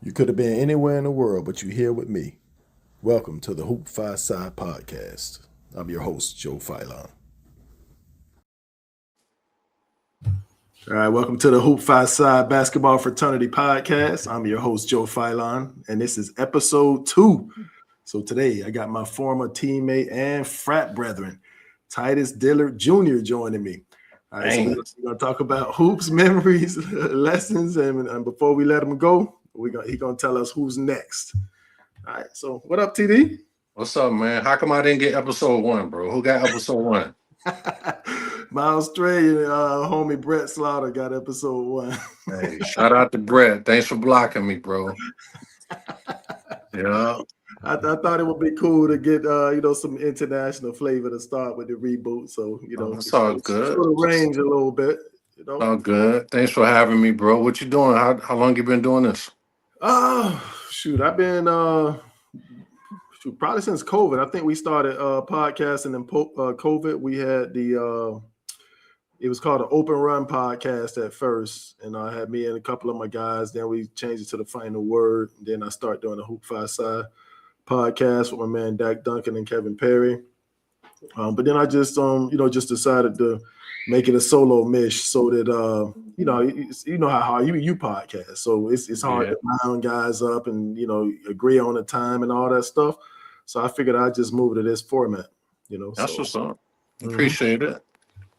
You could have been anywhere in the world, but you're here with me. Welcome to the Phi Psi podcast. I'm your host, Joe Philon. All right, welcome to the Phi Psi Basketball Fraternity podcast. I'm your host, Joe Philon, and this is episode 2. So today I got my former teammate and frat brethren, Titus Dillard Jr. joining me. All right, so we're going to talk about hoops, memories, lessons, and before we let him go, he's going to tell us who's next. All right, so what up, TD? What's up, man? How come I didn't get episode 1, bro? Who got episode 1? My Australian homie Brett Slaughter got episode 1. Hey, shout out to Brett. Thanks for blocking me, bro. Yeah. I thought it would be cool to get some international flavor to start with the reboot. So It's all good. Show the range a little bit. All good. Thanks for having me, bro. What you doing? How long you been doing this? Shoot, I've been probably since COVID. I think we started podcasting in COVID. We had it was called the Open Run podcast at first, and I had me and a couple of my guys. Then we changed it to the Final Word. And then I started doing the Phi Psi podcast with my man Dak Duncan and Kevin Perry. But then I just just decided to make it a solo mish so that you know how hard you podcast. So it's hard to round guys up and agree on the time and all that stuff. So I figured I'd just move to this format. That's what's up. Appreciate it.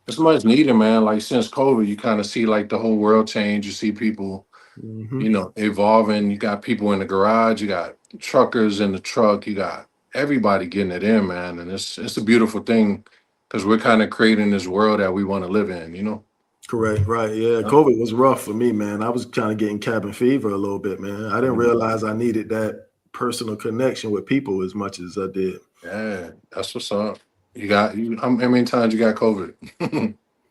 It's much needed, man. Like since COVID, you kind of see like the whole world change. You see people, evolving. You got people in the garage. You got truckers in the truck. You got everybody getting it in, man. And it's a beautiful thing because we're kind of creating this world that we want to live in. Correct. Right. Yeah. COVID was rough for me, man. I was kind of getting cabin fever a little bit, man. I didn't realize I needed that personal connection with people as much as I did. Yeah. That's what's up. How many times you got COVID?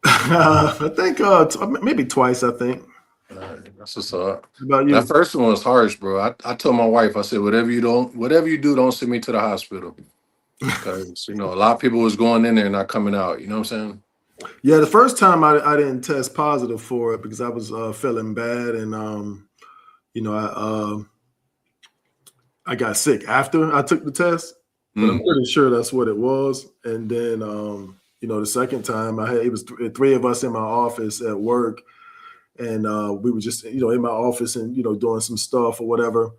I think maybe twice, I think. That's what's up. How about you? That first one was harsh, bro. I told my wife, I said, whatever you do, don't send me to the hospital. Because, a lot of people was going in there and not coming out. You know what I'm saying? Yeah, the first time I didn't test positive for it because I was feeling bad. And, I got sick after I took the test. But I'm pretty sure that's what it was. And then, the second time it was three of us in my office at work. And we were just, in my office and, doing some stuff or whatever.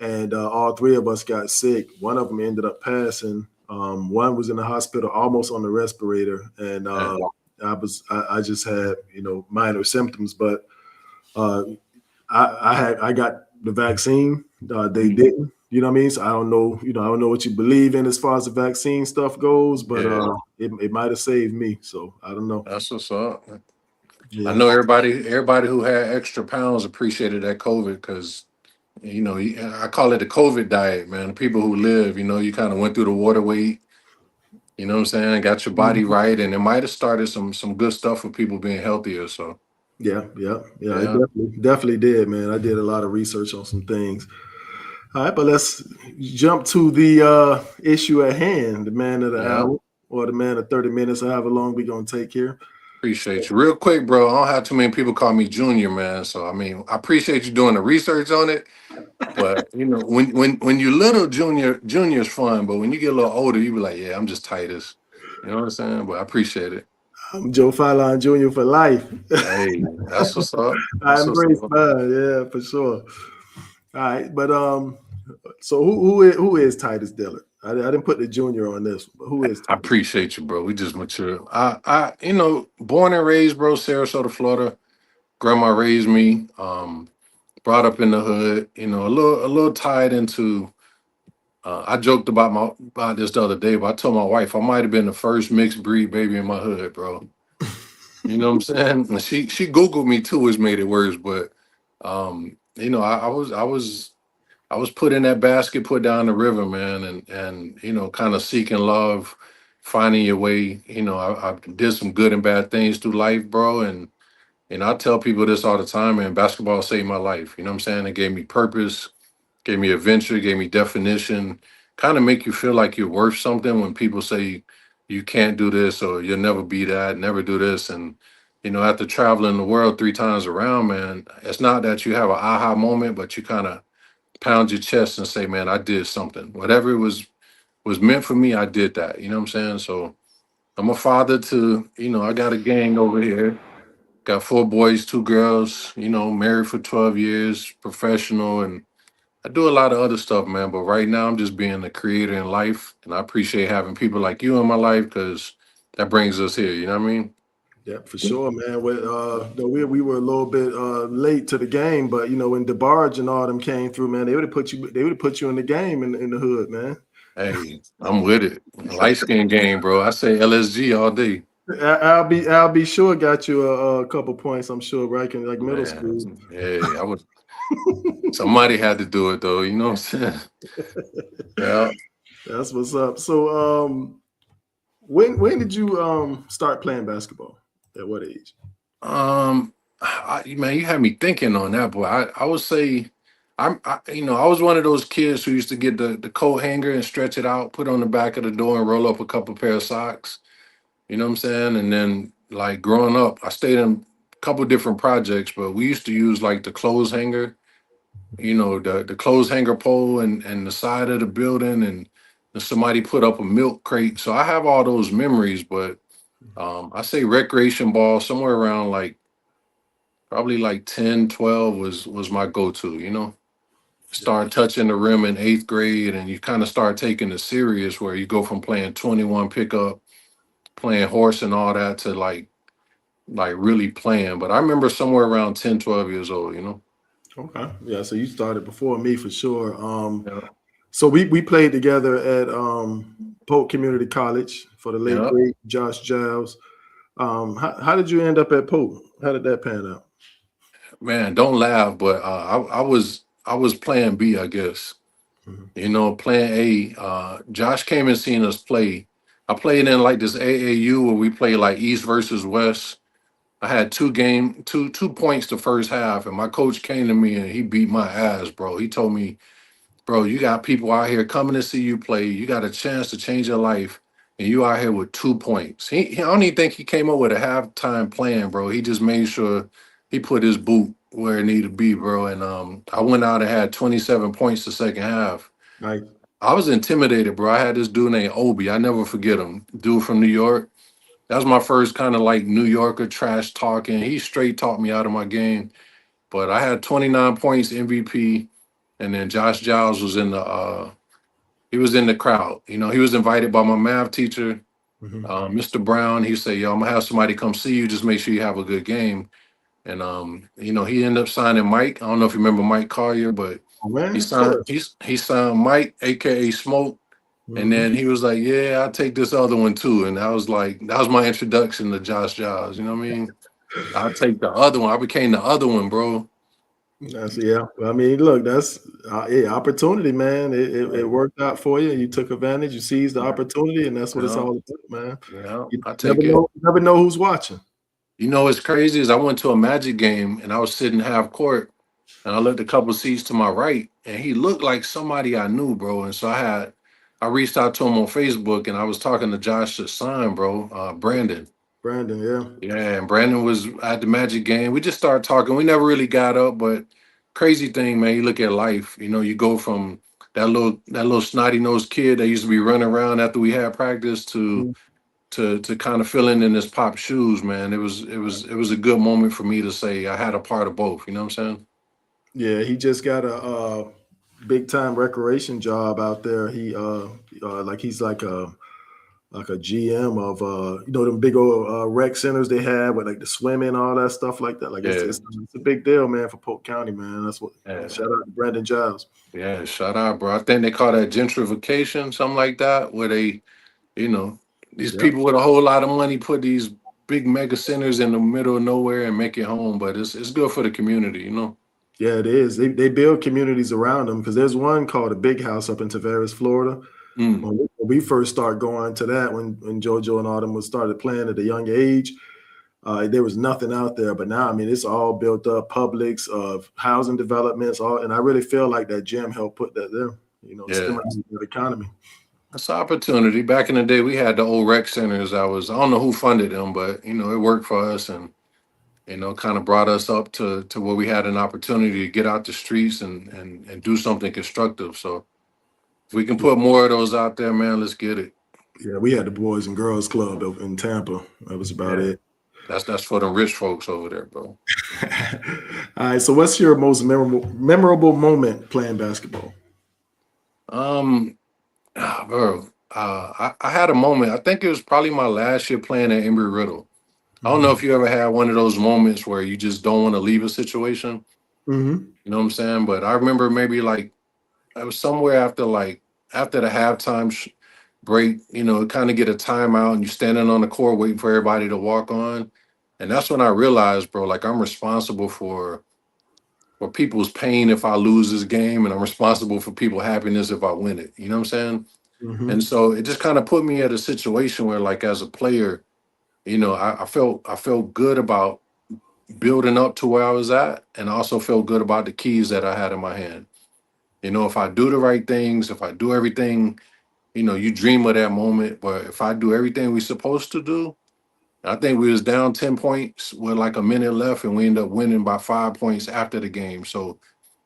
And all three of us got sick. One of them ended up passing. One was in the hospital, almost on the respirator. And I just had, minor symptoms. But I got the vaccine. They didn't. You know what I mean? So I don't know. I don't know what you believe in as far as the vaccine stuff goes, but it might have saved me. So I don't know. That's what's up. Yeah. I know everybody who had extra pounds appreciated that COVID because, I call it the COVID diet, man. The people who live, you kind of went through the water weight. You know what I'm saying? Got your body right, and it might have started some good stuff with people being healthier. So yeah. It definitely did, man. I did a lot of research on some things. All right, but let's jump to the issue at hand, the man of the hour or the man of 30 minutes, however long we're going to take here. Appreciate you. Real quick, bro, I don't have too many people call me Junior, man. So, I appreciate you doing the research on it. But, when you're little, Junior's fun. But when you get a little older, you be like, yeah, I'm just Titus. You know what I'm saying? But I appreciate it. I'm Joe Philon Jr. for life. Hey, that's what's up. I embrace mine. Yeah, for sure. All right, but so who is Titus Dillard? I didn't put the junior on this, but who is Titus? I appreciate you, bro. We just mature. I born and raised, bro, Sarasota, Florida. Grandma raised me, brought up in the hood, a little tied into I joked about this the other day, but I told my wife I might have been the first mixed breed baby in my hood, bro. You know what I'm saying? And she Googled me too, which made it worse, but I was put in that basket, put down the river, man, and kind of seeking love, finding your way. I did some good and bad things through life, bro, and I tell people this all the time, man. Basketball saved my life. You know what I'm saying? It gave me purpose, gave me adventure, gave me definition. Kind of make you feel like you're worth something when people say you can't do this or you'll never be that, never do this, and after traveling the world 3 times around, man, it's not that you have an aha moment, but you kind of pound your chest and say, man, I did something. Whatever it was meant for me, I did that. You know what I'm saying? So I'm a father to, I got a gang over here. Got 4 boys, 2 girls, married for 12 years, professional, and I do a lot of other stuff, man. But right now I'm just being a creator in life. And I appreciate having people like you in my life because that brings us here. You know what I mean? Yeah, for sure, man. We were a little bit late to the game, but when DeBarge and all them came through, man, they would have put you in the game in the hood, man. Hey, I'm with it. Light skin game, bro. I say LSG all day. I'll be sure got you a couple points. I'm sure, right? In like middle Man, school. hey, I would. Somebody had to do it though. You know what I'm saying? Yeah. That's what's up. So, when did you start playing basketball? At what age? Man, you had me thinking on that, boy. I would say, I was one of those kids who used to get the coat hanger and stretch it out, put it on the back of the door, and roll up a couple pair of socks. You know what I'm saying? And then, like growing up, I stayed in a couple different projects, but we used to use like the clothes hanger, the clothes hanger pole and the side of the building, and somebody put up a milk crate. So I have all those memories, but I say recreation ball somewhere around like probably like 10, 12 was my go-to, Start touching the rim in 8th grade and you kind of start taking it serious where you go from playing 21 pickup, playing horse and all that to like really playing. But I remember somewhere around 10, 12 years old. Okay, yeah. So you started before me for sure. Yeah. So we played together at Polk Community College for the late Yeah. great Josh Giles. How did you end up at Polk? How did that pan out? Man, don't laugh, but I was playing B, I guess. Mhm. Playing A. Josh came and seen us play. I played in like this AAU where we play like East versus West. I had 2 points the first half, and my coach came to me and he beat my ass, bro. He told me, bro, you got people out here coming to see you play. You got a chance to change your life, and you out here with 2 points. I don't even think he came up with a halftime plan, bro. He just made sure he put his boot where it needed to be, bro. And I went out and had 27 points the second half. Nice. I was intimidated, bro. I had this dude named Obi. I never forget him. Dude from New York. That was my first kind of like New Yorker trash talking. He straight talked me out of my game. But I had 29 points MVP, and then Josh Giles was in the crowd. He was invited by my math teacher, Mhm. Mr. Brown. He said, "Yo, I'm gonna have somebody come see you. Just make sure you have a good game." And he ended up signing Mike. I don't know if you remember Mike Collier, but Oh, man, he of signed course. he signed Mike, aka Smoke. And Mhm. then he was like, "Yeah, I'll take this other one too." And I was like, that was my introduction to Josh Giles. You know what I mean? I'll take the other one. I became the other one, bro. Yeah. I mean, look, that's opportunity, man. It Right. worked out for you. You took advantage. You seized the opportunity, and that's what it's Yeah, all about, man. yeah, You I never take it. know. Never know who's watching. What's crazy is I went to a Magic game and I was sitting half court and I looked a couple seats to my right and he looked like somebody I knew, bro. And so I reached out to him on Facebook and I was talking to Josh's son, bro, Brandon. Brandon, yeah. Yeah, and Brandon was at the Magic game. We just started talking. We never really got up, but crazy thing, man. You look at life. You go from that little snotty nosed kid that used to be running around after we had practice Mhm. to kind of filling in his pop shoes, man. It was a good moment for me to say I had a part of both. You know what I'm saying? Yeah, he just got a big time recreation job out there. He's like a GM of them big old rec centers they have with like the swimming, all that stuff like that. Like Yeah, it's a big deal, man, for Polk County, man. That's what. yeah, Shout out to Brandon Giles. yeah. Shout out, bro. I think they call that gentrification, something like that, where you know, these Yep. people with a whole lot of money put these big mega centers in the middle of nowhere and make it home. But it's good for the community. Yeah, it is. They build communities around them because there's one called the Big House up in Tavares, Florida. Mm, When we first started going to that, when JoJo and all them was started playing at a young age, there was nothing out there. But now, I mean, it's all built up, Publix, of housing developments, and I really feel like that gym helped put that there. yeah. Stimulate the economy. That's an opportunity. Back in the day, we had the old rec centers. I don't know who funded them, but it worked for us. And kind of brought us up to where we had an opportunity to get out the streets and do something constructive. So if we can put more of those out there, man, let's get it. Yeah, we had the Boys and Girls Club in Tampa. That was about Yeah. it. That's for the rich folks over there, bro. All right. So, what's your most memorable moment playing basketball? Bro, I had a moment. I think it was probably my last year playing at Embry-Riddle. I don't know Mm-hmm. if you ever had one of those moments where you just don't want to leave a situation. Mm-hmm. You know what I'm saying? But I remember maybe like I was somewhere after the halftime break. Kind of get a timeout and you're standing on the court waiting for everybody to walk on, and that's when I realized, bro, like I'm responsible for people's pain if I lose this game, and I'm responsible for people's happiness if I win it. You know what I'm saying? Mm-hmm. And so it just kind of put me at a situation where, like, as a player, I felt good about building up to where I was at, and I also felt good about the keys that I had in my hand. If I do the right things, if I do everything, you dream of that moment. But if I do everything we're supposed to do, I think we was down 10 points with like a minute left, and we ended up winning by 5 points after the game. So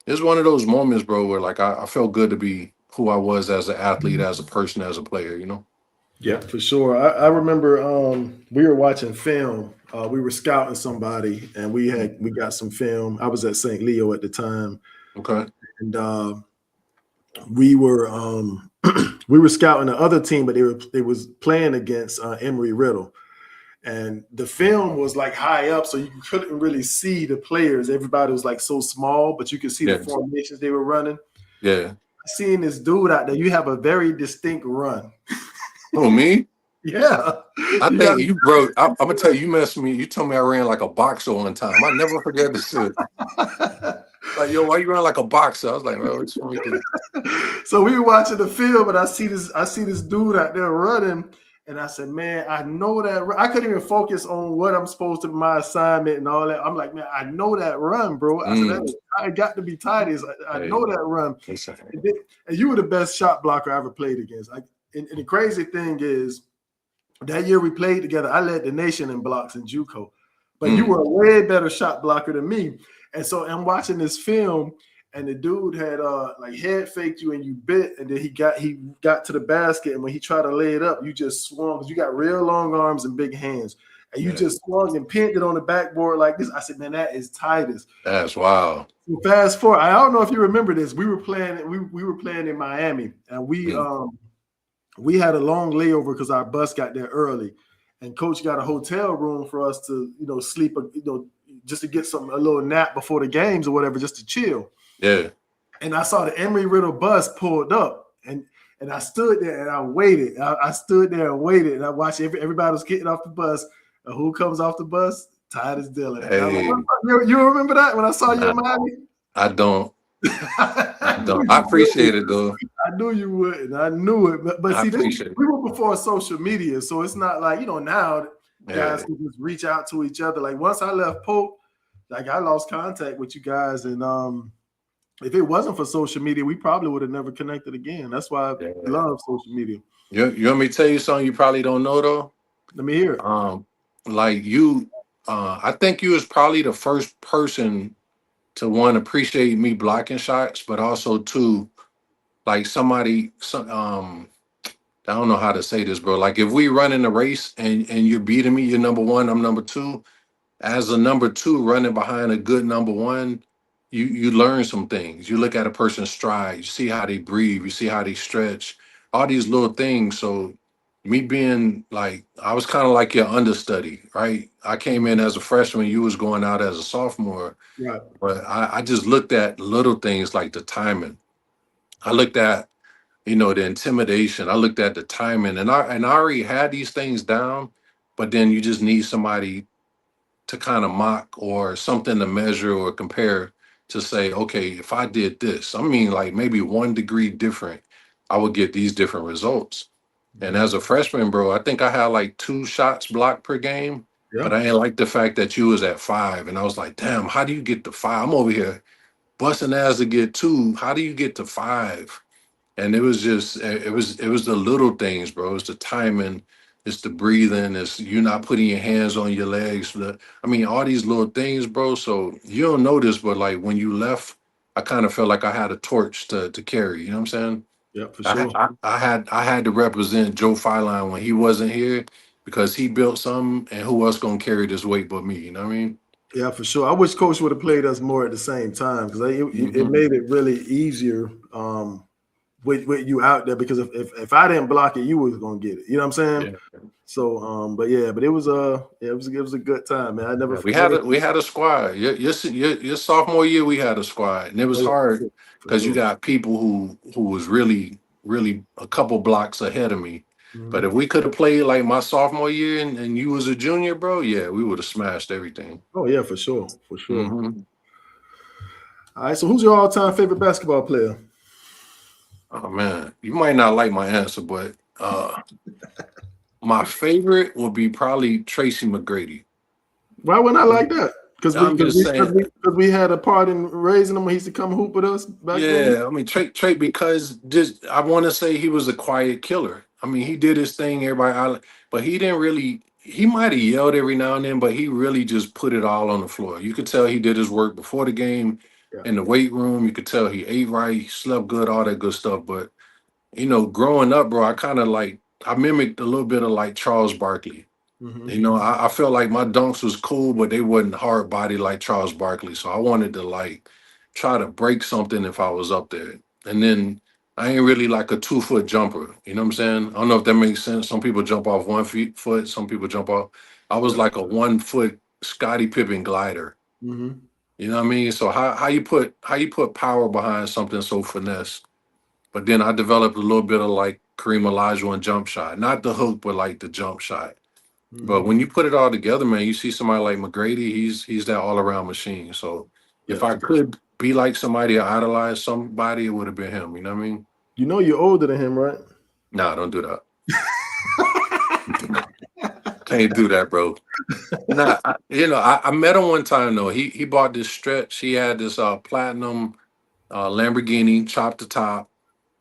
it's one of those moments, bro, where like I felt good to be who I was as an athlete, as a person, as a player. Yeah, for sure. I remember we were watching film. We were scouting somebody, and we got some film. I was at St. Leo at the time, Okay. and we were we were scouting the other team, but they was playing against Emory Riddle, and the film was like high up, so you couldn't really see the players. Everybody was like so small, but you could see the Yeah. formations they were running. Yeah. Seeing this dude out there, you have a very distinct run. Oh, me? Yeah, I you got. think you, bro. I'm gonna tell you, you messed me. You told me I ran like a boxer one time. I never forget this shit. Like, yo, why you run like a boxer? I was like, bro, what you do? So we were watching the film, and I see this dude out there running, and I said, man, I know that I couldn't even focus on what I'm supposed to my assignment and all that. I'm like, man, I know that run, bro. I said, Mm. I got to be Titus. I Hey, know that run. listen. And you were the best shot blocker I ever played against. And the crazy thing is, that year we played together, I led the nation in blocks in JUCO, but you Mm. were a way better shot blocker than me. And so I'm watching this film, and the dude had like head faked you and you bit, and then he got to the basket, and when he tried to lay it up, you just swung because you got real long arms and big hands, and you Yeah, just swung and pinned it on the backboard like this. I said, man, that is Titus. that's wild. So fast forward, I don't know if you remember this. We were playing, we were playing in Miami, and Mm. we had a long layover because our bus got there early, and coach got a hotel room for us to, sleep, just to get a little nap before the games or whatever, just to chill. Yeah. And I saw the Emory Riddle bus pulled up, and I stood there and I waited. I stood there and waited, and I watched everybody was getting off the bus. And who comes off the bus? Titus Dillard. And I'm like, Hey, you remember that when I saw you nah, in Miami? I don't. I I knew don't. I you would. appreciate it though. I knew you would, and I knew it. But I see, appreciate it. we were before social media, so it's not like now Yeah. guys can just reach out to each other. Like once I left Pope, like I lost contact with you guys, and if it wasn't for social media, we probably would have never connected again. That's why I Yeah. love social media. You want me to tell you something you probably don't know though? Let me hear it. Like you, I think you was probably the first person to one appreciate me blocking shots, but also two, like I don't know how to say this, bro. Like if we run in a race and you're beating me, you're number one, I'm number two. As a number two running behind a good number one, you learn some things. You look at a person's stride, you see how they breathe, you see how they stretch, all these little things. So me being like, I was kind of like your understudy, right? I came in as a freshman, you was going out as a sophomore, Right. but I just looked at little things like the timing. I looked at, the intimidation. I looked at the timing, and I already had these things down, but then you just need somebody to kind of mock or something to measure or compare to say, okay, if I did this, I mean, like maybe 1 degree different, I would get these different results. And Mhm. as a freshman, bro, I think I had like 2 shots blocked per game, Yeah. but I didn't like the fact that you was at 5. And I was like, damn, how do you get to 5? I'm over here busting ass to get 2. How do you get to 5? And it was just, it was the little things, bro. It was the timing, it's the breathing, it's you not putting your hands on your legs. I mean, all these little things, bro. So you don't know this, but like when you left, I kind of felt like I had a torch to carry. You know what I'm saying? Yeah, for sure. I had to represent Joe Filine when he wasn't here because he built something, and who else gonna carry this weight but me? You know what I mean? Yeah, for sure. I wish Coach would have played us more at the same time because it Mhm. made it really easier with you out there. Because if I didn't block it, you was gonna get it. You know what I'm saying? Yeah. So, but yeah, but it was it was a good time, man. I never Yeah, forget. we had a squad. Your sophomore year, we had a squad, and it Oh was yeah, hard for because you sure. got people who was really a couple blocks ahead of me. But Mhm. if we could have played like my sophomore year and you was a junior, bro, yeah, we would have smashed everything. Oh yeah, for sure, for sure. Hmm. All right, so who's your all-time favorite basketball player? Oh man, you might not like my answer, but my favorite would be probably Tracy McGrady. Why wouldn't I like that? I'm just saying. Because we had a part in raising him when he used to come hoop with us back then. Yeah, I mean Trey because just I want to say he was a quiet killer. I mean, he did his thing, but he didn't really. He might have yelled every now and then, but he really just put it all on the floor. You could tell he did his work before the game Yeah. in the weight room. You could tell he ate right, he slept good, all that good stuff. But growing up, bro, I kind of like I mimicked a little bit of like Charles Barkley. Hmm. I felt like my dunks was cool, but they wasn't hard body like Charles Barkley. So I wanted to like try to break something if I was up there. And then I ain't really like a 2 foot jumper. You know what I'm saying? I don't know if that makes sense. Some people jump off 1 foot, some people jump off. I was Yeah. like a 1 foot Scottie Pippen glider. Hmm. You know what I mean? So how you put power behind something so finesse? But then I developed a little bit of like Kareem Olajuwon jump shot, not the hook, but like the jump shot. But Hmm. when you put it all together, man, you see somebody like McGrady, he's that all around machine. So if Yeah. I could be like somebody or idolize somebody, it would have been him. You know what I mean? You know you're older than him, right? Nah, don't do that. Can't do that, bro. Nah, I met him one time though. He bought this stretch. He had this platinum Lamborghini, chop to top.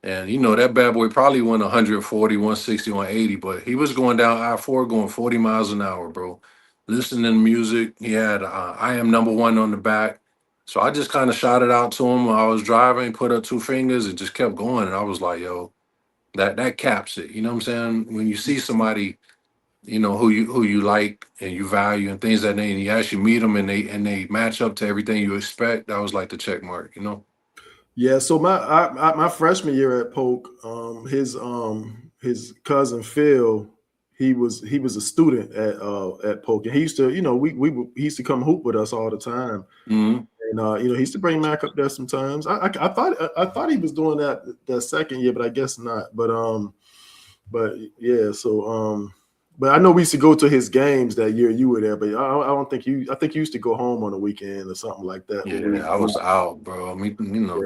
And that bad boy probably went 140, 160, 180, but he was going down I-4 going 40 miles an hour, bro. Listening to music. He had I Am Number One on the back. So I just kind of shouted out to him while I was driving, put up 2 fingers and just kept going. And I was like, yo, that caps it. You know what I'm saying? When you see somebody, who you like and you value and things that and you actually meet them and they match up to everything you expect, that was like the check mark. Yeah, so my freshman year at Polk, his cousin Phil, he was a student at Polk, and he used to, he used to come hoop with us all the time, Hmm. and he used to bring Mac up there sometimes. I thought he was doing that second year, but I guess not. But yeah, so but I know we used to go to his games that year you were there, but I don't think you. I think you used to go home on the weekend or something like that. When Yeah, I was out, bro. I mean, yeah.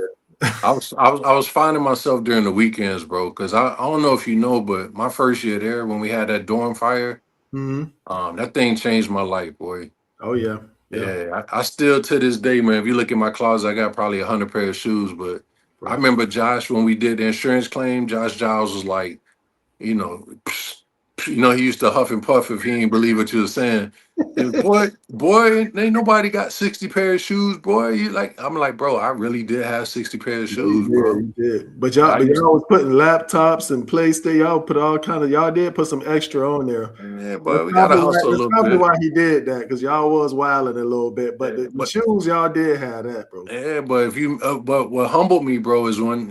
I was finding myself during the weekends, bro, because I don't know if you know, but my first year there, when we had that dorm fire, Hmm. that thing changed my life, boy. Oh yeah, yeah, Yeah, I still to this day, man. If you look in my closet, I got probably 100 pair of shoes. But I right. remember Josh when we did the insurance claim. Josh Giles was like, you know, he used to huff and puff if he ain't believe what you were saying. And boy, ain't nobody got 60 pair of shoes, boy. I'm like, bro, I really did have 60 pair of Yeah, you shoes, bro. did, you did. But y'all, I but used y'all was putting laptops and PlayStation. Y'all put all kind of. Y'all did put some extra on there. Yeah, That's but we gotta probably why. hustle a That's little probably bit. why he did that because y'all was wilding a little bit. But Yeah, the shoes y'all did have that, bro. but if you, but what humbled me, bro, is when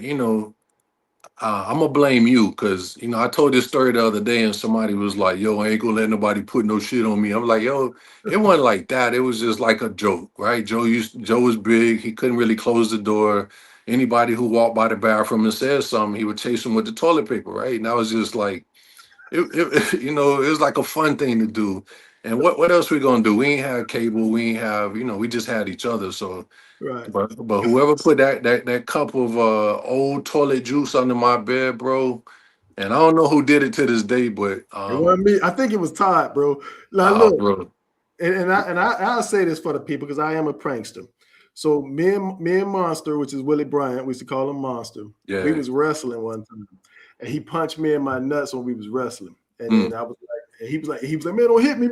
I'm gonna blame you because I told this story the other day and somebody was like, "Yo, I ain't gonna let nobody put no shit on me." I'm like, "Yo, it wasn't like that. It was just like a joke, right?" Joe was big. He couldn't really close the door. Anybody who walked by the bathroom and said something, he would chase them with the toilet paper, right? And I was just like, it was like a fun thing to do. And what else we gonna do? We ain't have cable. We ain't have, we just had each other. So, Right. but whoever put that cup of old toilet juice under my bed, bro, and I don't know who did it to this day, but It wasn't me. I think it was Todd, bro. Now look, bro, I'll say this for the people because I am a prankster. So me and Monster, which is Willie Bryant, we used to call him Monster. We yeah, was wrestling one time, and he punched me in my nuts when we was wrestling. And mm, then I was like, And he was like, man, don't hit me,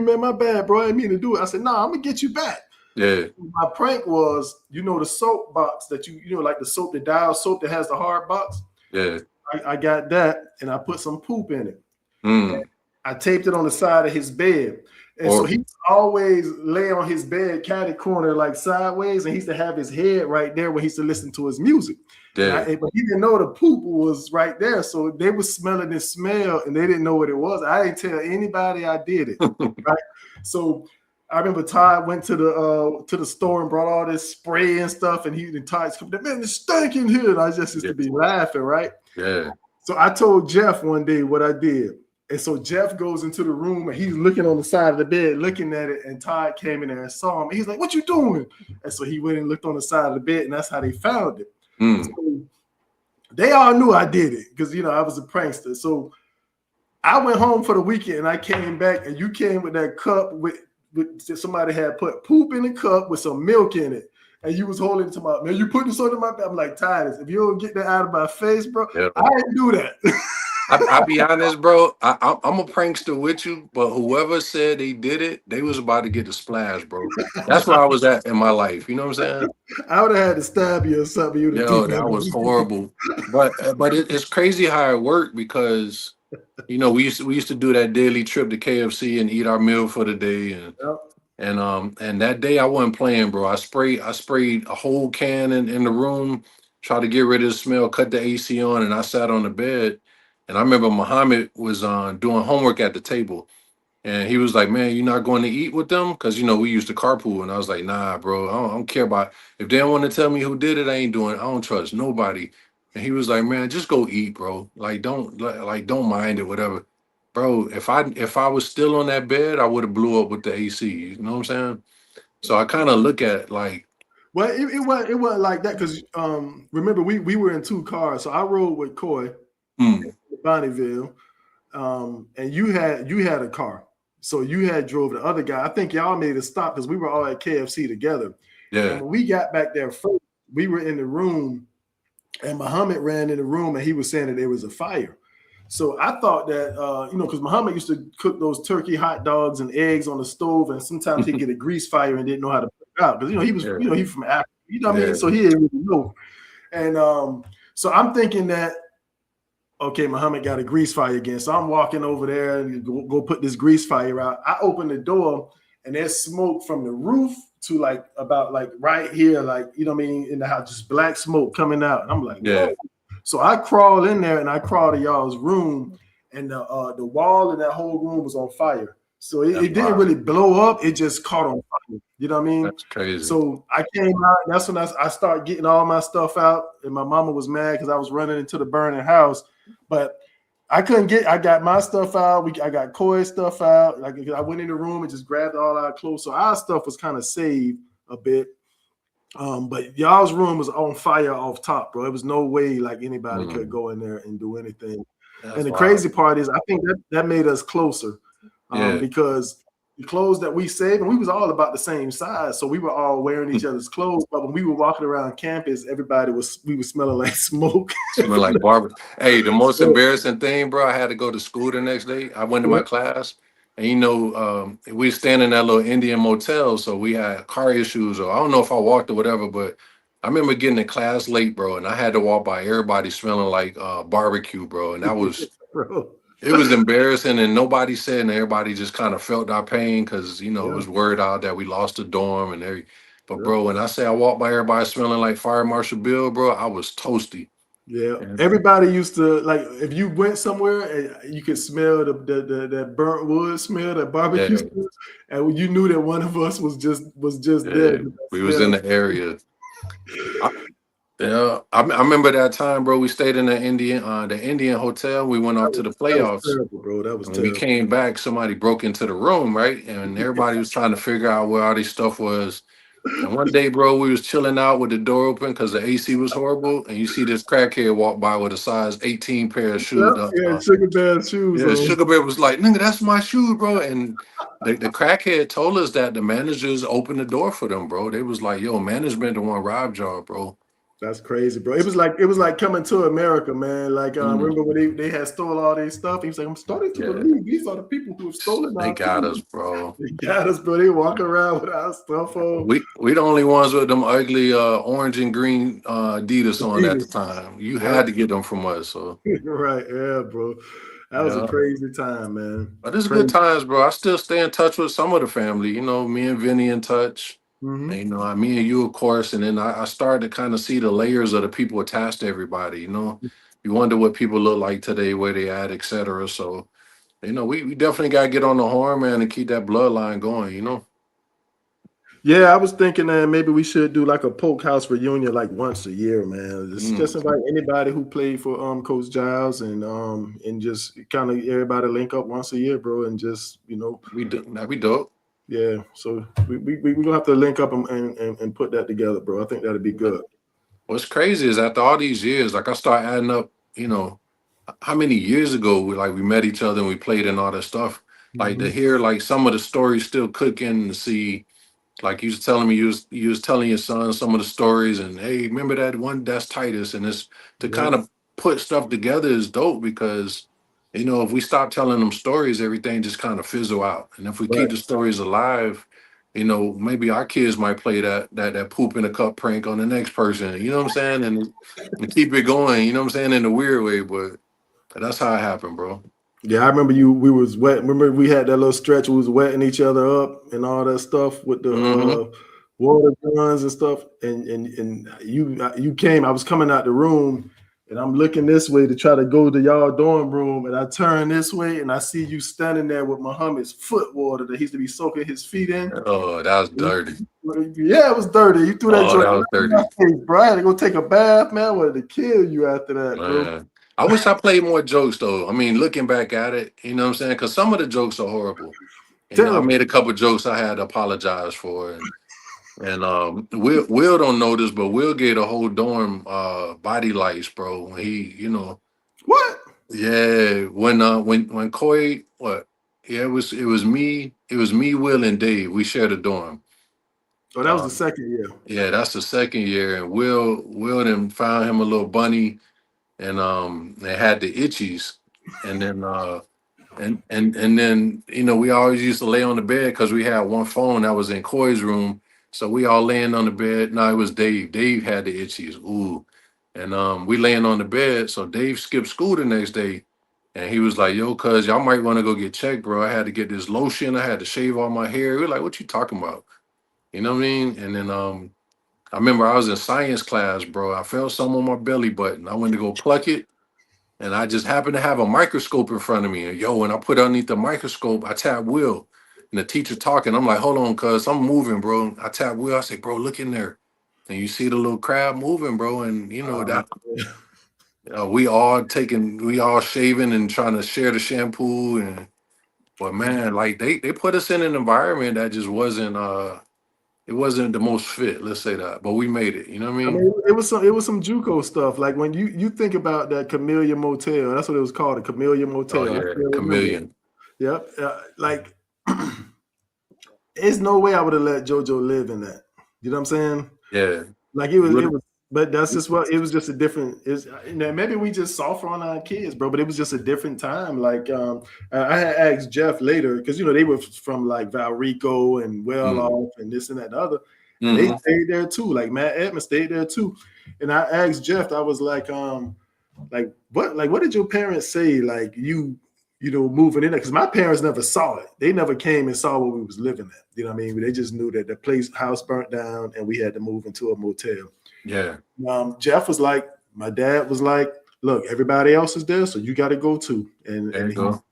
man, my bad, bro. I didn't mean to do it. I said, nah, I'm gonna get you back. Yeah. My prank was, the soap box that like the soap, the dial soap that has the hard box. Yeah. I got that, and I put some poop in it. Mm. I taped it on the side of his bed. And so he always lay on his bed, catty corner, like sideways, and he used to have his head right there when he used to listen to his music. Yeah. But he didn't know the poop was right there. So they were smelling this smell and they didn't know what it was. I didn't tell anybody I did it. Right. So I remember Todd went to the store and brought all this spray and stuff, and Todd's coming, man, it's stinking here. And I just used to be laughing, right? Yeah. So I told Jeff one day what I did. And so Jeff goes into the room and he's looking on the side of the bed, looking at it. And Todd came in there and saw him. And he's like, what you doing? And so he went and looked on the side of the bed, and that's how they found it. Mm. So they all knew I did it because, I was a prankster. So I went home for the weekend and I came back, and you came with that cup with somebody had put poop in the cup with some milk in it. And you was holding it to my, man, you put this on my back. I'm like, Titus, if you don't get that out of my face, bro, I didn't do that. I'll be honest, bro. I'm a prankster with you, but whoever said they did it, they was about to get the splash, bro. That's where I was at in my life. You know what I'm saying? I would have had to stab you or something. Yo, that was horrible. But it's crazy how it worked because, we used to do that daily trip to KFC and eat our meal for the day, and that day I wasn't playing, bro. I sprayed a whole can in the room, tried to get rid of the smell, cut the AC on, and I sat on the bed. And I remember Muhammad was doing homework at the table, and he was like, man, you're not going to eat with them? Because, we used to carpool. And I was like, nah, bro, I don't care about, if they don't want to tell me who did it, I ain't doing it. I don't trust nobody. And he was like, man, just go eat, bro. Like, don't mind it, whatever. Bro, if I was still on that bed, I would have blew up with the AC. You know what I'm saying? So I kind of look at it like, well, it wasn't like that because remember we were in two cars. So I rode with Coy. Bonneville, and you had a car, so you had drove the other guy. I think y'all made a stop because we were all at KFC together. Yeah. And when we got back there first, we were in the room, and Muhammad ran in the room, and he was saying that there was a fire. So I thought that because Muhammad used to cook those turkey hot dogs and eggs on the stove, and sometimes he'd get a grease fire and didn't know how to put it out because he was he's from Africa, what I mean, so he didn't really know. And so I'm thinking that, okay, Muhammad got a grease fire again. So I'm walking over there and go put this grease fire out. I open the door and there's smoke from the roof to about right here, in the house, just black smoke coming out. And I'm like, whoa. So I crawl in there and I crawl to y'all's room, and the wall in that whole room was on fire. So it didn't really blow up. It just caught on fire. You know what I mean? That's crazy. So I came out. And that's when I started getting all my stuff out. And my mama was mad because I was running into the burning house. But I got my stuff out. I got Coy's stuff out. I went in the room and just grabbed all our clothes. So our stuff was kind of saved a bit. But y'all's room was on fire off top, bro. It was no way anybody could go in there and do anything. And the crazy part is I think that made us closer. Because the clothes that we saved, and we was all about the same size, so we were all wearing each other's clothes. But when we were walking around campus, we were smelling like smoke. Smelling like barbecue. Hey, the most embarrassing thing, bro, I had to go to school the next day. I went to my class, and we were staying in that little Indian motel, so we had car issues, or I don't know if I walked or whatever, but I remember getting to class late, bro, and I had to walk by everybody smelling like barbecue, bro, and that was bro. It was embarrassing, and nobody said, and everybody just kind of felt our pain because, it was word out that we lost the dorm and everything. But, bro, when I say I walked by everybody smelling like Fire Marshal Bill, bro, I was toasty. Yeah. Everybody used to, if you went somewhere and you could smell that burnt wood smell, that barbecue smell, and you knew that one of us was just there. We was in the area. I remember that time, bro. We stayed in the Indian hotel. We went off to the playoffs. That was terrible, bro. That was when terrible. We came back, somebody broke into the room, right? And everybody was trying to figure out where all this stuff was. And one day, bro, we was chilling out with the door open because the AC was horrible. And you see this crackhead walk by with a size 18 pair of shoes. Sugar Bear shoes. Yeah, Sugar Bear was like, nigga, that's my shoes, bro. And the crackhead told us that the managers opened the door for them, bro. They was like, yo, management the one robbed y'all, bro. That's crazy, bro. It was like coming to America, man. Like Mm, remember when they had stole all their stuff? He was like, I'm starting to yeah, believe these are the people who have stolen they our got us, things. bro. They got us, bro. They walk around with our stuff on. We the only ones with them ugly orange and green Adidas on at the Adidas. time. You Yep. had to get them from us. So Right. Yeah, bro. That was a yeah. crazy time, man. But it's good Crazy. times, bro. I still stay in touch with some of the family. You know, me and Vinny in touch. And, Hmm. you know, me and you, of course. And then I started to kind of see the layers of the people attached to everybody. You know, you wonder what people look like today, where they at, et cetera. So, you know, we definitely got to get on the horn, man, and keep that bloodline going, you know? Yeah, I was thinking that maybe we should do like a Polk House reunion like once a year, man. Just Mm. invite anybody who played for Coach Giles and just kind of everybody link up once a year, bro, and just That'd be dope. yeah. So we gonna have to link up and put that together, bro. I think that'd be good. What's crazy is after all these years, like I start adding up, you know, how many years ago we met each other and we played and all that stuff. Like to Hmm. hear like some of the stories still cooking and see like you was telling me you was telling your son some of the stories and hey, remember that one that's Titus and it's to Yep. kind of put stuff together is dope because you know if we stop telling them stories, everything just kind of fizzle out. And if we Right. keep the stories alive, you know, maybe our kids might play that poop in a cup prank on the next person. You know what I'm saying? And keep it going. You know what I'm saying in a weird way, but that's how it happened, bro. Yeah, I remember you. We was wet. Remember we had that little stretch. We was wetting each other up and all that stuff with the Hmm. water guns and stuff. And you came. I was coming out the room, and I'm looking this way to try to go to y'all dorm room, and I turn this way, and I see you standing there with Muhammad's foot water that he used to be soaking his feet in. Oh, that was dirty. Yeah, it was dirty. You threw that Oh, joint that was right in my dirty. face, bro. I had to go take a bath, man. I wanted to kill you after that, bro. Man, I wish I played more jokes though. I mean, looking back at it, you know what I'm saying? Because some of the jokes are horrible. You know, I made Terrible. a couple jokes I had to apologize for, and Will don't know this, but Will gave a whole dorm body lights, bro. When he, you know, What? yeah, when Coy what? Yeah, it was me, Will, and Dave. We shared a dorm. Oh, that was the Um, second year. yeah, that's the second year, and Will then found him a little bunny and they had the itchies and then and then you know we always used to lay on the bed because we had one phone that was in Coy's room, so we all laying on the bed. No, it was Dave had the itchies. Ooh. And we laying on the bed, so Dave skipped school the next day, and he was like, yo, cuz y'all might want to go get checked, bro. I had to get this lotion, I had to shave all my hair. We were like, what you talking about? You know what I mean? And then I remember I was in science class, bro. I felt something on my belly button. I went to go pluck it, and I just happened to have a microscope in front of me. And yo, when I put it underneath the microscope, I tap Will. And the teacher talking. I'm like, hold on, cuz I'm moving, bro. I tap Will. I say, bro, look in there. And you see the little crab moving, bro. And you know that we all shaving and trying to share the shampoo. And but man, like they put us in an environment that just wasn't it wasn't the most fit, let's say that. But we made it, you know what I I mean? mean, it was some JUCO stuff. Like when you think about that Camellia Motel, that's what it was called, a Camellia Oh Motel. I yeah, still remember it. chameleon. Yep. Like, there's no way I would have let JoJo live in that. You know what I'm saying? Yeah. Like You it would was, but that's just what it was. Just a different. Is maybe we just softer on our kids, bro. But it was just a different time. Like I had asked Jeff later because they were from like Valrico and Well mm, Off and this and that and the other, and they hmm. stayed there too. Like Matt Edmonds stayed there too. And I asked Jeff, I was like what did your parents say? Like moving in there because my parents never saw it. They never came and saw what we was living at. You know what I mean? They just knew that the house burnt down and we had to move into a motel. Yeah. Jeff was like, my dad was like, look, everybody else is there, so you got to go too. And There and you he go.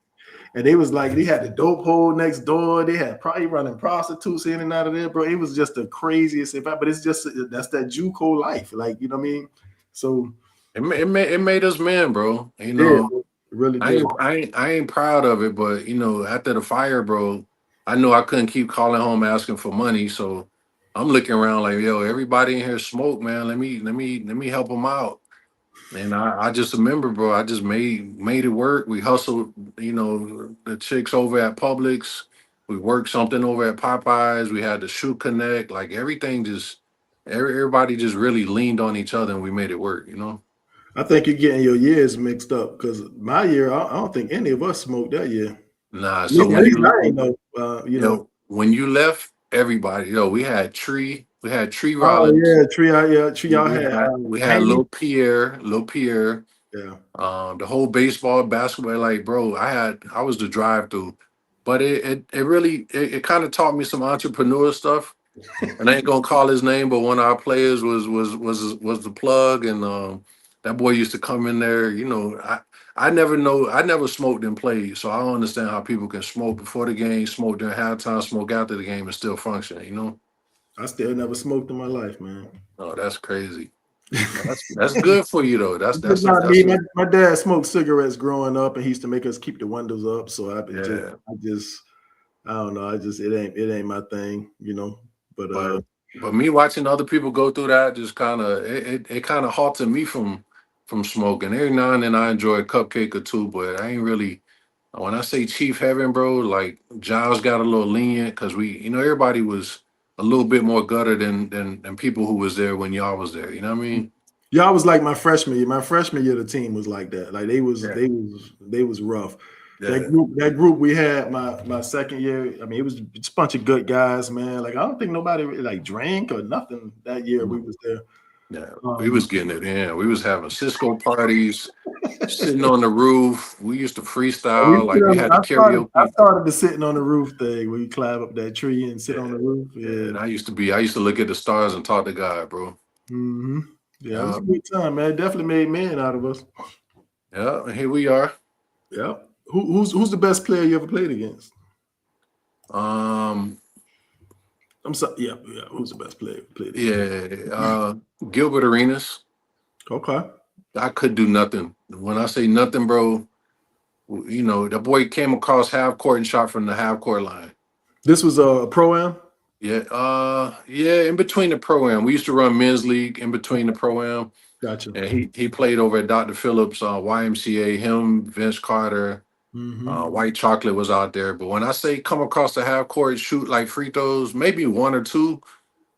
and they was like, they had the dope hole next door. They had probably running prostitutes in and out of there, bro. It was just the craziest but it's just that's that JUCO life, like you know what I mean. So It made us men, bro. You yeah, know, it really I did. ain't I ain't I ain't proud of it, but you know, after the fire, bro, I knew I couldn't keep calling home asking for money, so I'm looking around like, yo, everybody in here smoke, man. Let me help them out. And I just remember, bro, I just made it work. We hustled, you know, the chicks over at Publix. We worked something over at Popeyes. We had the shoe connect, like everything just Everybody just really leaned on each other and we made it work, you know? I think you're getting your years mixed up because my year, I don't think any of us smoked that year. Nah, At so least, at when least you I ain't know. when you left, everybody, we had Tree Oh Rollins, yeah, tree. Y'all had we had Haney. Lil Pierre, Yeah, the whole baseball, basketball, like bro, I was the drive through. But it really it kind of taught me some entrepreneur stuff. And I ain't gonna call his name, but one of our players was the plug, and that boy used to come in there. I never smoked and played, so I don't understand how people can smoke before the game, smoke during halftime, smoke after the game, and still function. You know, I still never smoked in my life, man. oh, that's crazy. That's good for you though. It's just not me. My dad smoked cigarettes growing up, and he used to make us keep the windows up. So Yeah. I don't know. It ain't my thing, But But me watching other people go through that just kind of it kind of halted me from smoking. Every now and then I enjoy a cupcake or two, but I ain't really. When I say Chief Heaven, bro, like Giles got a little lenient because everybody was a little bit more gutter than people who was there when y'all was there. You know what I mean? y'all was like my freshman year. My freshman year, the team was like that. Like they was Yeah. they was rough. That Yeah. group we had my second year. I mean, it was just a bunch of good guys, man. Like I don't think nobody really, like drank or nothing that year we was there. Yeah. We was getting it in. We was having Cisco parties, sitting on the roof. We used to freestyle. Like we had the I karaoke. started the sitting on the roof thing where you climb up that tree and sit on Yeah. the roof. Yeah. Yeah. And I used to look at the stars and talk to God, bro. hmm Yeah, it was Yeah. a good time, man. Definitely made men out of us. Yeah. And here we are. Yeah. Who's the best player you ever played against? Um, I'm sorry. Yeah. Who's the best player you played against? yeah. Gilbert Arenas. Okay. I could do nothing. When I say nothing, bro, the boy came across half court and shot from the half court line. This was a pro-am? Yeah, yeah, in between the program. We used to run men's league in between the program. Gotcha. And he played over at Dr. Phillips, YMCA, him, Vince Carter, Mm-hmm. White Chocolate was out there. But when I say come across the half court, shoot like free throws, maybe one or two,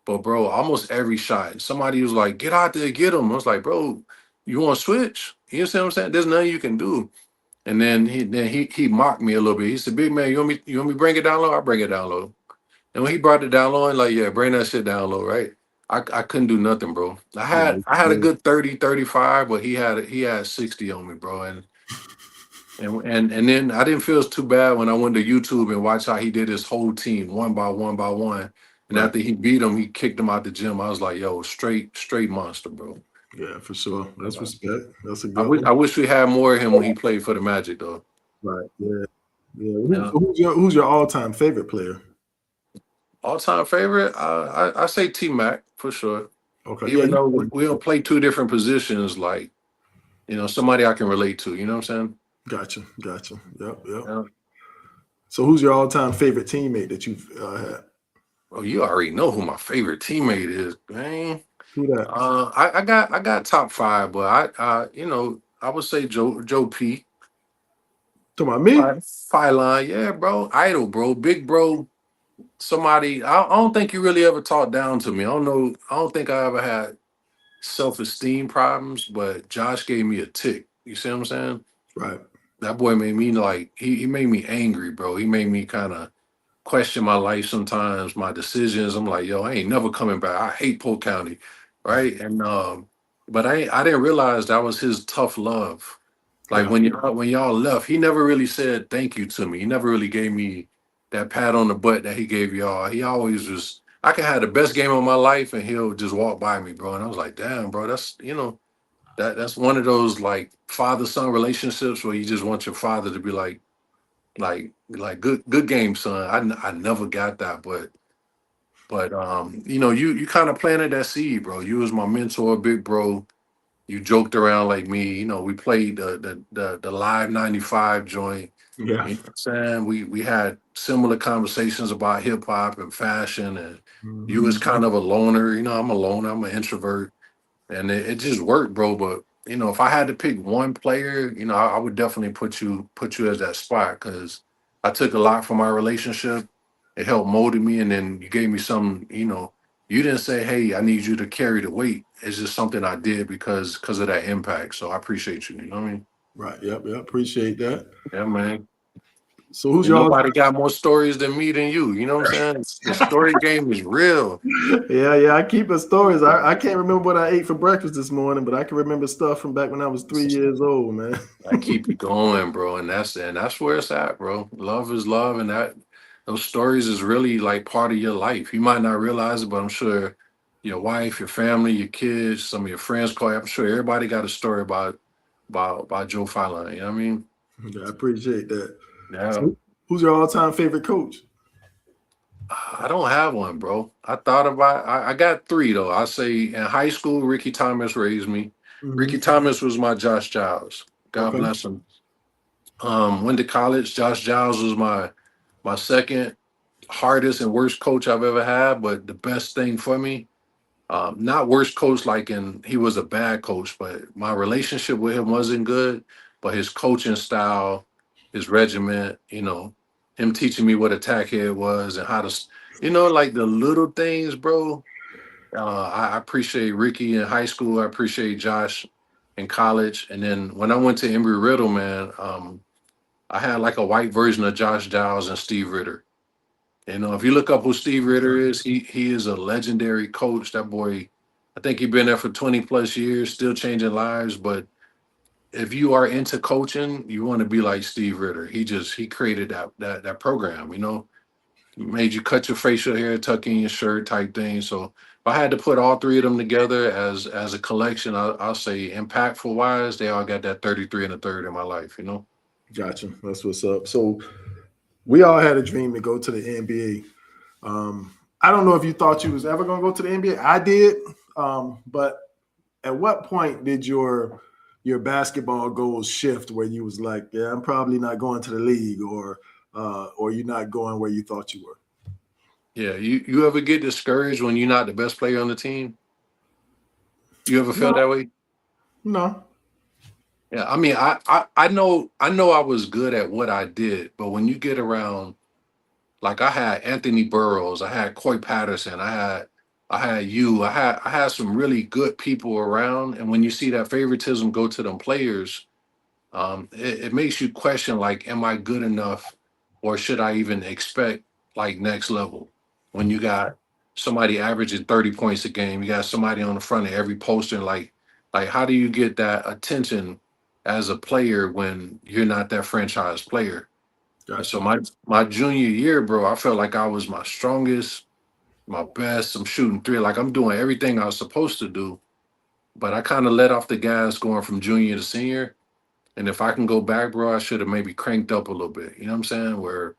but bro, almost every shot. Somebody was like, get out there, get him. I was like, bro, you want to switch? You see what I'm saying? There's nothing you can do. And then he mocked me a little bit. He said, "Big man, you want me bring it down low? I bring it down low." And when he brought it down low, I'm like, "Yeah, bring that shit down low, right?" I couldn't do nothing, bro. I had a Yeah. good 30, 35, but he had 60 on me, bro. And then I didn't feel too bad when I went to YouTube and watched how he did his whole team one by one by one. And Right. after he beat him, he kicked him out the gym. I was like, "Yo, straight monster, bro." Yeah, for sure. That's respect. That's a I good wish one. I wish we had more of him when he played for the Magic, though. Right. Yeah. Yeah. Yeah. Who's your all-time favorite player? All time favorite, I say T Mac for sure. Okay. Yeah. Even though we don't play two different positions, like somebody I can relate to. You know what I'm saying? Gotcha. Gotcha. Yep. Yeah. So who's your all-time favorite teammate that you've had? Oh, you already know who my favorite teammate is, man. Who that? I got top five, but I would say Joe P. Talking about me? Phi line, yeah, bro. Idol, bro. Big bro. Somebody. I don't think you really ever talked down to me. I don't know. I don't think I ever had self-esteem problems, but Josh gave me a tick. You see what I'm saying? Right. That boy made me like he made me angry, bro. He made me kind of question my life sometimes, my decisions. I'm like, yo, I ain't never coming back. I hate Polk County, right? And but I didn't realize that was his tough love. Like Yeah. when y'all left, he never really said thank you to me. He never really gave me that pat on the butt that he gave y'all. He always just I could have the best game of my life and he'll just walk by me, bro. And I was like, damn, bro, that's one of those like father-son relationships where you just want your father to be like good game, son. I never got that, but you kind of planted that seed, bro. You was my mentor, big bro. You joked around like me. We played the live 95 joint. Yeah. You know what I'm saying? We had similar conversations about hip hop and fashion, and you was Mhm. kind of a loner. I'm a loner, I'm an introvert. And it just worked, bro. But if I had to pick one player, I would definitely put you as that spot because I took a lot from our relationship. It helped molded me, and then you gave me some, you didn't say, "Hey, I need you to carry the weight." It's just something I did because of that impact. So I appreciate you. You know what I mean? Right. Yep. Yep. Appreciate that. Yeah, man. So who's And y'all? nobody got more stories than me than you. You know what I'm saying? The story game is real. Yeah. I keep the stories. I can't remember what I ate for breakfast this morning, but I can remember stuff from back when I was 3 years old, man. I keep it going, bro, and that's where it's at, bro. Love is love, and that those stories is really like part of your life. You might not realize it, but I'm sure your wife, your family, your kids, some of your friends call you. I'm sure everybody got a story about Joe Fallon. You know what I mean? Yeah, I appreciate that. Yeah. So who's your all-time favorite coach? I don't have one, bro. I thought about I got three though. I say in high school, Ricky Thomas raised me. Ricky Mm-hmm. Thomas was my Josh Giles. God Okay. bless him. Went to college. Josh Giles was my second hardest and worst coach I've ever had, but the best thing for me, not worst coach like in he was a bad coach, but my relationship with him wasn't good. But his coaching style, his regiment, him teaching me what attack head was and how to, like the little things, bro. I appreciate Ricky in high school. I appreciate Josh in college. And then when I went to Embry Riddle, man, I had like a white version of Josh Giles and Steve Ritter. If you look up who Steve Ritter is, he is a legendary coach. That boy, I think he's been there for 20 plus years, still changing lives. But if you are into coaching, you want to be like Steve Ritter. He created that program, made you cut your facial hair, tuck in your shirt type thing. So if I had to put all three of them together as a collection, I'll say impactful wise, they all got that 33 and a third in my life. Gotcha. That's what's up. So we all had a dream to go to the NBA. I don't know if you thought you was ever going to go to the NBA. I did. But at what point did your basketball goals shift where you was like, yeah, I'm probably not going to the league, or you're not going where you thought you were? Yeah, you ever get discouraged when you're not the best player on the team? You ever felt No, that way? no. Yeah, I mean, I know I was good at what I did, but when you get around, like I had Anthony Burrows, I had Coy Patterson, I had some really good people around, and when you see that favoritism go to them players, it makes you question like, am I good enough, or should I even expect like next level? When you got somebody averaging 30 points a game, you got somebody on the front of every poster, like how do you get that attention as a player when you're not that franchise player? And so Gotcha. my junior year, bro, I felt like I was my strongest, my best. I'm shooting three, like I'm doing everything I was supposed to do, but I kind of let off the gas going from junior to senior. And if I can go back, bro, I should have maybe cranked up a little bit. You know what I'm saying? Where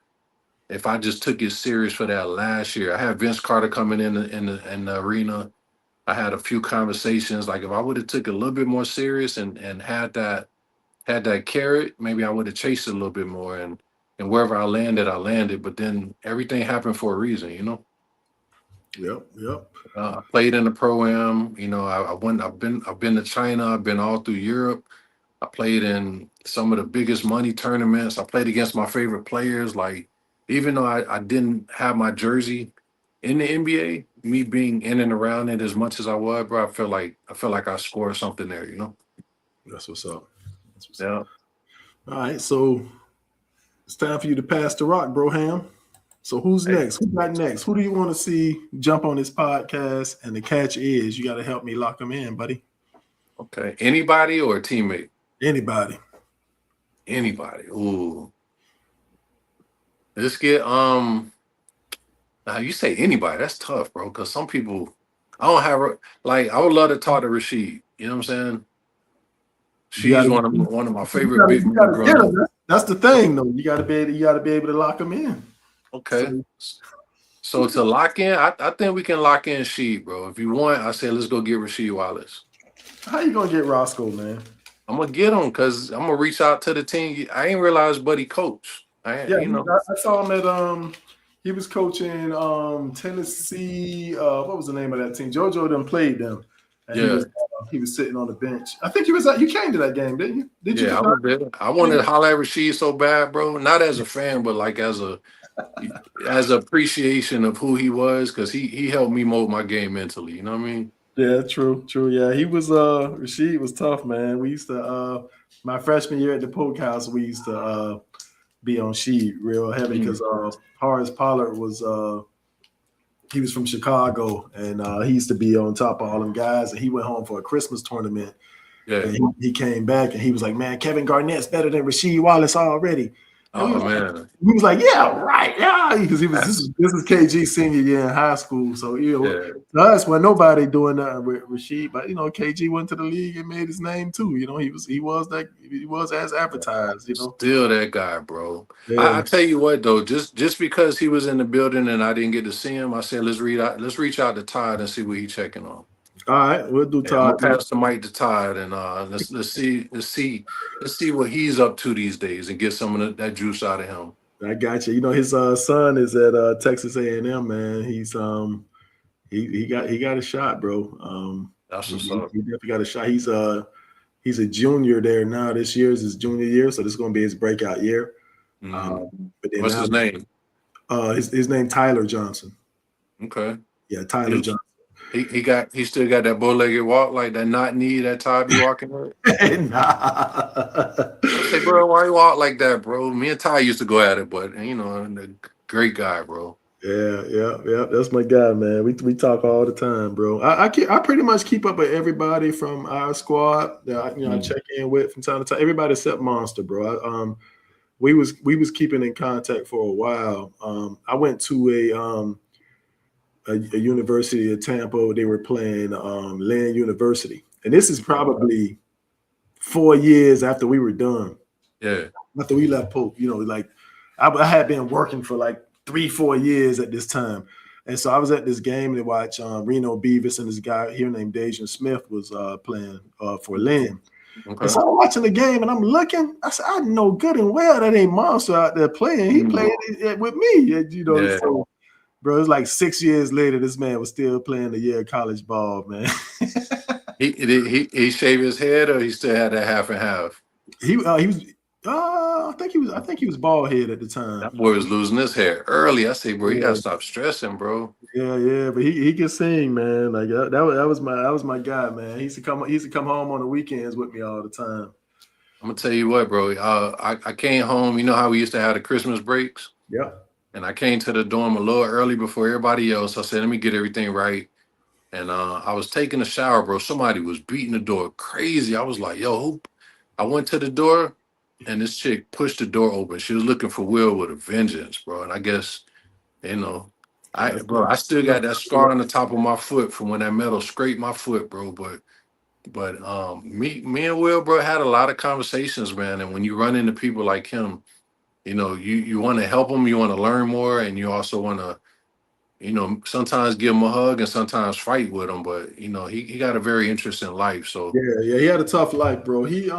if I just took it serious for that last year, I had Vince Carter coming in the arena. I had a few conversations. Like if I would have took it a little bit more serious and had that carrot, maybe I would have chased it a little bit more. And wherever I landed, I landed. But then everything happened for a reason. Yep. I played in the pro am. I went. I've been to China. I've been all through Europe. I played in some of the biggest money tournaments. I played against my favorite players. Like, even though I didn't have my jersey in the NBA, me being in and around it as much as I was, bro, I feel like I scored something there. That's what's up. That's what's up. Yeah. All right, so it's time for you to pass the rock, bro Ham. So who's Hey, next? Who got next? Who do you want to see jump on this podcast? And the catch is you got to help me lock them in, buddy. okay. Anybody or a teammate? Anybody. Anybody. Ooh. Let's get now you say anybody, that's tough, bro. Cause some people I don't have like I would love to talk to Rasheed. You know what I'm saying? You got She's to one of my you favorite got to big you men got to get growing up. them. That's the thing, though. You got to be able to lock them in. Okay. So So to lock in, I think we can lock in Sheed, bro. If you want, I say let's go get Rasheed Wallace. how you gonna get Roscoe, man? I'm gonna get him because I'm gonna reach out to the team. I ain't realized Buddy coach. I Yeah, ain't, I saw him at he was coaching Tennessee. What was the name of that team? JoJo done played them, and yeah, he was sitting on the bench. I think he was at. You came to that game, didn't you? Did you yeah. I come out? was there. I wanted to holler at Rasheed so bad, bro. Not as a fan, but like as a as appreciation of who he was, because he helped me mold my game mentally. You know what I mean? Yeah, true, true. Yeah, he was Rashid was tough, man. We used to my freshman year at the Polk House, we used to be on Sheed real heavy Mm. because Horace Pollard was he was from Chicago and he used to be on top of all them guys, and he went home for a Christmas tournament Yeah. and he came back and he was like, man, Kevin Garnett's better than Rasheed Wallace already. And Oh man. we was like, yeah, right, yeah, because he was this is KG senior year in high school, so Yeah. to us, when nobody doing nothing with Rasheed, but KG went to the league and made his name too. He was as advertised. Still that guy, bro. Yeah. I tell you what though, just because he was in the building and I didn't get to see him, I said let's reach out to Todd and see what he's checking on. All right, we'll do Yeah, I'm gonna Todd. pass the mic to Todd and let's see what he's up to these days and get some of that juice out of him. I got you. His son is at Texas A&M. Man, he got a shot, bro. That's He what's up. definitely got a shot. He's a junior there now. This year is his junior year, so this is going to be his breakout year. But then What's now, his name? his name Tyler Johnson. Okay. Yeah, Tyler Johnson. He still got that bow-legged walk, like that not knee that Todd be walking with. Nah. I say, bro, why you walk like that, bro? Me and Ty used to go at it, but a great guy, bro. Yeah. That's my guy, man. We talk all the time, bro. I pretty much keep up with everybody from our squad that I check in with from time to time. Everybody except Monster, bro. We was keeping in contact for a while. I went to a university of Tampa. They were playing Lynn University, and this is probably 4 years after we were done. Yeah. After we left Pope, like I had been working for like 3-4 years at this time. And so I was at this game to watch Reno Beavis and this guy here named Dejan Smith was playing for Lynn. Okay. And so I'm watching the game and I'm looking. I said, I know good and well that ain't Monster out there playing. He played with me. Yeah. So, bro, it's like 6 years later, this man was still playing the year of college ball, man. He shaved his head, or he still had that half and half? He was. I think he was bald head at the time. That boy was losing his hair early. I say, bro, you gotta stop stressing, bro. Yeah, but he can sing, man. Like that was my guy, man. He used to come home on the weekends with me all the time. I'm gonna tell you what, bro. I came home. You know how we used to have the Christmas breaks? Yeah. And I came to the dorm a little early before everybody else. I said, let me get everything right. And I was taking a shower, bro. Somebody was beating the door crazy. I was like, yo, I went to the door and this chick pushed the door open. She was looking for Will with a vengeance, bro. And I guess, I still got that scar on the top of my foot from when that metal scraped my foot, bro. But me and Will, bro, had a lot of conversations, man. And when you run into people like him, you want to help them, you want to learn more, and you also want to, sometimes give him a hug and sometimes fight with him. But he got a very interesting life. So yeah, he had a tough life, bro. He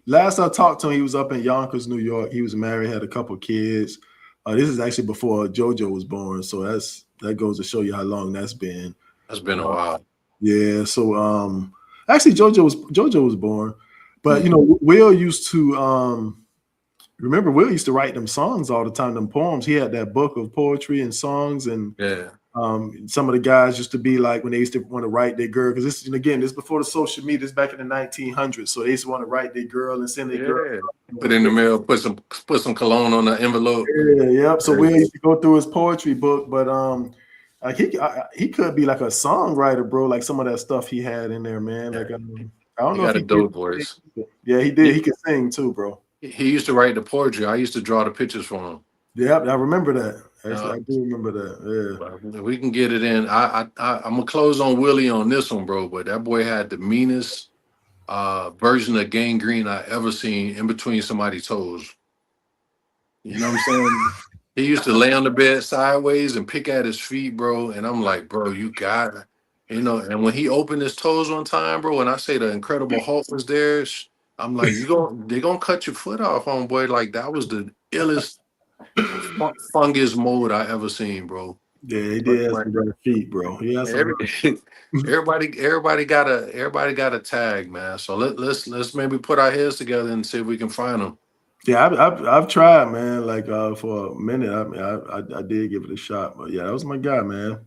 last I talked to him, he was up in Yonkers, New York. He was married, had a couple kids. This is actually before JoJo was born, so that goes to show you how long that's been. That's been a while. Yeah. So actually JoJo was born, but Will used to remember Will used to write them songs all the time, them poems. He had that book of poetry and songs, and some of the guys used to be like when they used to want to write their girl, because this is before the social media, this back in the 1900s. So they used to want to write their girl and send their girl. Put in the mail, put some cologne on the envelope. Yeah. So Will used to go through his poetry book, but like he could be like a songwriter, bro. Like some of that stuff he had in there, man. Like I don't know if he got a dope did. voice. Yeah, he did. He could sing too, bro. He used to write the poetry. I used to draw the pictures for him. Yeah, I remember that. Actually, I do remember that. Yeah, we can get it in. I'm gonna close on Willie on this one, bro. But that boy had the meanest version of gangrene I ever seen in between somebody's toes. You know what I'm saying? He used to lay on the bed sideways and pick at his feet, bro. And I'm like, bro, you got it. And when he opened his toes one time, bro, and I say the Incredible Hulk was there, I'm like, they're gonna cut your foot off, homeboy. Like that was the illest fungus mold I ever seen, bro. Yeah, he did have some better feet, bro. Everybody got a tag, man. So let's maybe put our heads together and see if we can find them. Yeah, I've tried, man. Like for a minute, I did give it a shot, but yeah, that was my guy, man.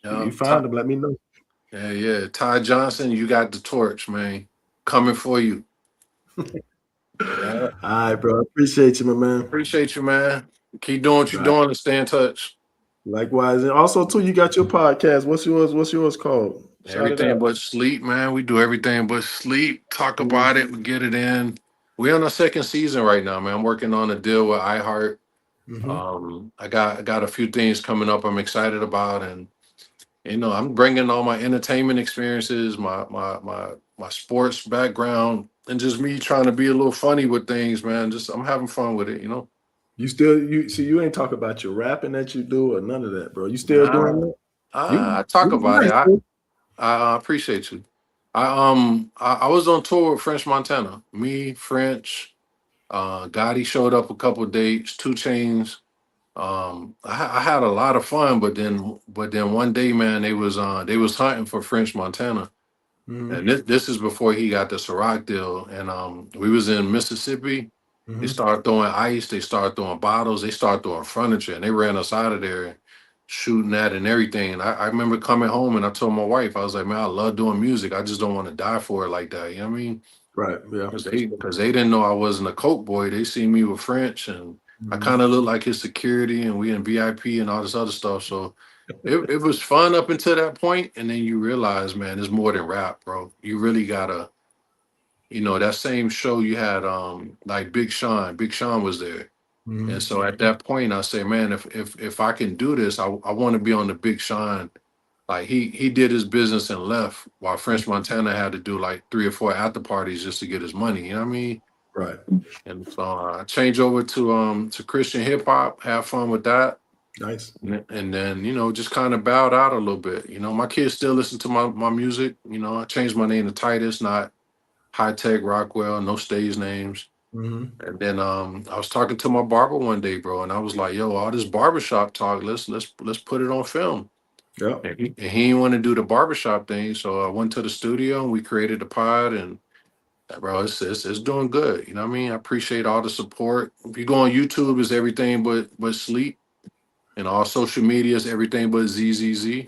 Yeah, You find him, let me know. yeah. Ty Johnson, you got the torch, man. Coming for you. Yeah. All right, bro. Appreciate you, my man. Appreciate you, man. Keep doing what you're Right. doing and stay in touch. Likewise, and also too, you got your podcast. What's yours? What's yours called? Shout it Everything out. but sleep, man. We do everything but sleep. Talk Mhm. about it. We get it in. We're on our second season right now, man. I'm working on a deal with iHeart. Mhm. I got a few things coming up I'm excited about, and I'm bringing all my entertainment experiences, my sports background, and just me trying to be a little funny with things, man. Just I'm having fun with it. You still you see you ain't talk about your rapping that you do or none of that, bro. You still doing Nah, that? I You talk you about it. nice, I bro. I appreciate you. I was on tour with French Montana. Me, French, Gotti showed up a couple dates, Two Chains. I had a lot of fun, but then one day, man, they was hunting for French Montana. Mhm. And this is before he got the Ciroc deal. And we was in Mississippi. They Mhm. started throwing ice, they started throwing bottles, they started throwing furniture, and they ran us out of there shooting that and everything. And I remember coming home and I told my wife, I was like, man, I love doing music. I just don't want to die for it like that. You know what I mean? Right. Yeah. Because For they sure. because they didn't know I wasn't a coke boy. They see me with French and I Mhm. kind of look like his security and we in VIP and all this other stuff. So it was fun up until that point, and then you realize, man, it's more than rap, bro. You really gotta, that same show you had, like Big Sean was there. And Mhm. so at that point, I say, man, if I can do this, I want to be on the Big Sean. Like he did his business and left, while French Montana had to do like 3 or 4 after parties just to get his money. You know what I mean? Right. And so I change over to Christian hip hop, have fun with that, Nice. and then just kind of bowed out a little bit. My kids still listen to my music. I changed my name to Titus, not High Tech Rockwell, no stage names. Mhm. And then I was talking to my barber one day, bro, and I was like, "Yo, all this barbershop talk, let's put it on film." Yep. And he didn't want to do the barbershop thing, so I went to the studio and we created the pod. And bro, it's doing good. You know what I mean? I appreciate all the support. If you go on YouTube, it's everything but sleep, and all social media is everything but ZZZ.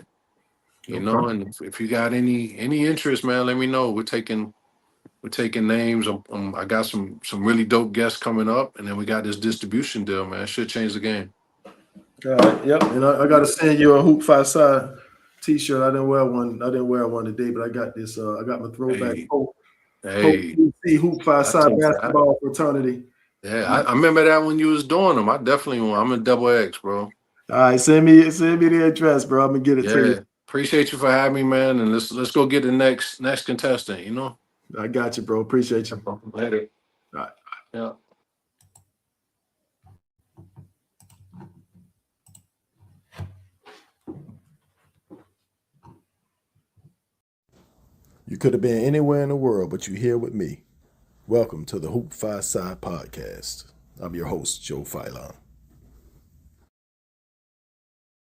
No And problem. if you got any interest, man, let me know. We're taking names. I got some really dope guests coming up, and then we got this distribution deal, man. Should change the game. All right. Yep. And I got to send you a Hoop Phi Psi t-shirt. I didn't wear one. I didn't wear one today, but I got this. I got my throwback Hey, Coach hey, PC Hoop Phi I Psi take that. basketball fraternity. Yeah, I remember that when you was doing them. I definitely want. I'm a double X, bro. All right, send me the address, bro. I'm gonna get it to you. Yeah, appreciate you for having me, man. And let's go get the next contestant. I got you, bro. Appreciate you. Later. All right. Yeah. You could have been anywhere in the world, but you're here with me. Welcome to the Hoop Phi Psi podcast. I'm your host, Joe Philon.